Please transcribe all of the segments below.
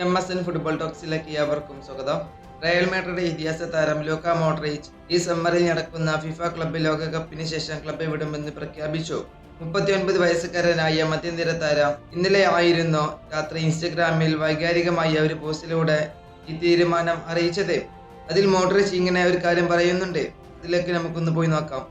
MSN football ടോക്സിലേക്ക് ഏവർക്കും സ്വാഗതം. Real Madrid ഇതിഹാസ താരം ലൂക്ക മോഡ്രിച്ച് ഈ സമ്മറിൽ നടക്കുന്ന ഫിഫ ക്ലബ്ബ് ലോകകപ്പിന് ശേഷം ക്ലബ്ബ് വിടുമെന്ന് പ്രഖ്യാപിച്ചു. 39 വയസ്സുകാരനായ മധ്യനിര താരം ഇന്നലെ ആയിരുന്നു രാത്രി ഇൻസ്റ്റഗ്രാമിൽ വൈകാരികമായ ഒരു പോസ്റ്റിലൂടെ ഈ തീരുമാനം അറിയിച്ചത്. അതിൽ മോഡ്രിച്ച് ഇങ്ങനെ ഒരു കാര്യം പറയുന്നുണ്ട്. ഇതിലേക്ക് നമുക്കൊന്ന് പോയി നോക്കാം.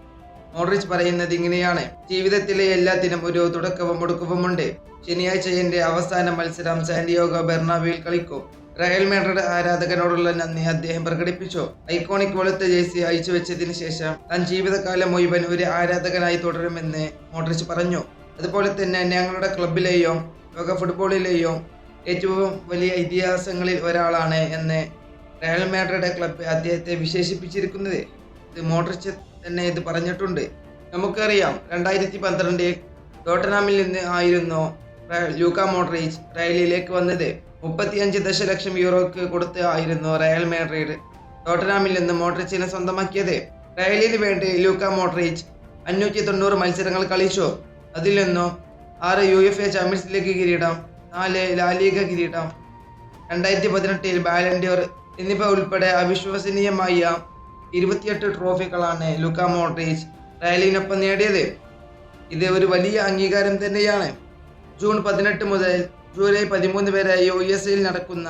മോഡ്രിച്ച് പറയുന്നത് ഇങ്ങനെയാണ്: ജീവിതത്തിലെ എല്ലാത്തിനും ഒരു തുടക്കവും ഒടുക്കവുമുണ്ട്. ശനിയാഴ്ച എന്റെ അവസാന മത്സരം സാന്റിയാഗോ ബെർണാബിയിൽ കളിക്കും. റയൽ മാഡ്രിഡ് ആരാധകനോടുള്ള നന്ദി അദ്ദേഹം പ്രകടിപ്പിച്ചു. ഐക്കോണിക് വെളുത്ത ജേഴ്സി അയച്ചു വെച്ചതിന് ശേഷം താൻ ജീവിതകാലം മുഴുവൻ ഒരു ആരാധകനായി തുടരുമെന്ന് മോഡ്രിച്ച് പറഞ്ഞു. അതുപോലെ തന്നെ ഞങ്ങളുടെ ക്ലബിലെയും ലോക ഫുട്ബോളിലെയോ ഏറ്റവും വലിയ ഇതിഹാസങ്ങളിൽ ഒരാളാണ് എന്ന് റയൽ മാഡ്രിഡ് ക്ലബ്ബ് അദ്ദേഹത്തെ വിശേഷിപ്പിച്ചിരിക്കുന്നത്. ഇത് മോഡ്രിച്ച് തന്നെ ഇത് പറഞ്ഞിട്ടുണ്ട്. നമുക്കറിയാം, 2012 ടോട്ടനാമിൽ നിന്ന് ആയിരുന്നു ലൂക്ക മോഡ്രിച്ച് റയലിലേക്ക് വന്നത്. 35 ദശലക്ഷം യൂറോക്ക് കൊടുത്ത് ആയിരുന്നു റയൽ മാഡ്രിഡ് ടോട്ടനാമിൽ നിന്ന് മോഡ്രിച്ചിനെ സ്വന്തമാക്കിയത്. റയലിന് വേണ്ടി ലൂക്ക മോഡ്രിച്ച് 590 മത്സരങ്ങൾ കളിച്ചു. അതിൽ നിന്നും 6 UEFA ചാമ്പ്യൻസ് ലീഗ് കിരീടം, 4 ലാലിഗ കിരീടം, 2018 ബാലൻ ഡോർ എന്നിവ ഉൾപ്പെടെ അവിശ്വസനീയമായ 28 ട്രോഫികളാണ് ലൂക്ക മോഡ്രിച്ച് റയലിനൊപ്പം നേടിയത്. ഇത് ഒരു വലിയ അംഗീകാരം തന്നെയാണ്. ജൂൺ 18 മുതൽ ജൂലൈ 13 വരെ USA നടക്കുന്ന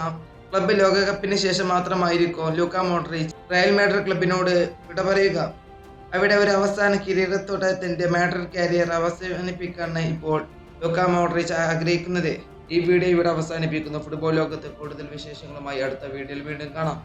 ക്ലബ്ബ് ലോകകപ്പിന് ശേഷം മാത്രമായിരിക്കും ലൂക്ക മോഡ്രിച്ച് റയൽ മാഡ്രിഡ് ക്ലബിനോട് വിട പറയുക. അവിടെ ഒരു അവസാന കിരീടത്തോടെ തന്റെ മാഡ്രിഡ് കരിയർ അവസാനിപ്പിക്കാണ് ഇപ്പോൾ ലൂക്ക മോഡ്രിച്ച് ആഗ്രഹിക്കുന്നത്. ഈ വീഡിയോ ഇവിടെ അവസാനിപ്പിക്കുന്നു. ഫുട്ബോൾ ലോകത്ത് കൂടുതൽ വിശേഷങ്ങളുമായി അടുത്ത വീഡിയോയിൽ വീണ്ടും കാണാം.